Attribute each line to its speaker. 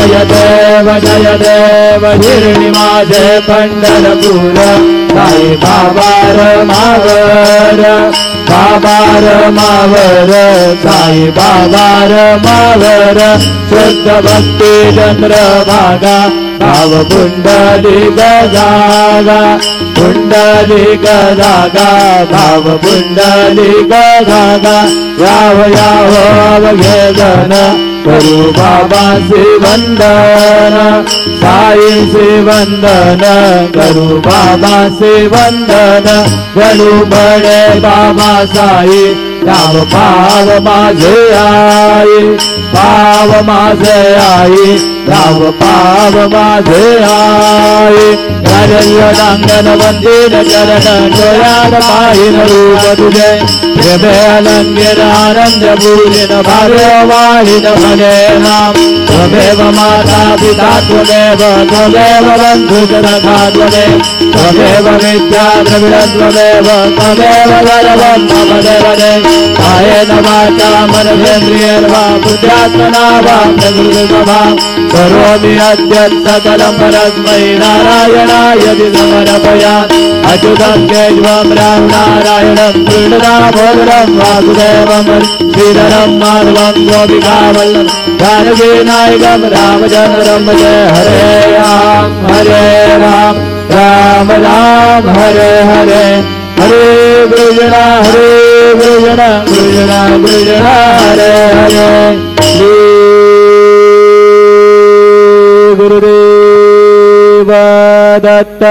Speaker 1: जय देव हिरणी माझे पंढरपूर साई बाबा रमावर बाबा रमावर साई बाबा रमावर शुद्ध भक्ती चंद्रभागा भाव पुंडलिक जागा पुंडलिक जागा भाव पुंडलिक जागा याव याव अवघेदन करू बाबांचे वंदन साई से वंदन करू बाबांचे वंदन गणू बडे बाबा साई राम पाव माझे आई पाव माझे आई राम पाव माझे आई राजल्य डांगन वंदिन चरण डोळ्यात पाहिन रूप तुझे प्रेमे अलंगिर आनंद पूजिन भाव्य वाहिन म्हणे नाम त्वमेव माता पिता त्वमेव त्वमेव बंधु सखा त्वमेव त्वमेव विद्या द्रविड त्वमेव त्वमेव सर्वं मम देव कायेन वाचा मनसेन्द्रियेण वा बुद्ध्यात्मना वा प्रकृतिस्वभा करोमि अद्य सकलं परस्मै नारायणाय समर्पयामि अच्युतं केशवं राम नारायणं कृष्णदामोदरं वासुदेवं श्रीधरं माधवं गोपिकावल्लभं जानकीनायकं रामचन्द्रं जय हरे राम राम राम हरे हरे हरे कृष्ण कृष्ण कृष्ण हरे हरे गुरुदेव दत्त।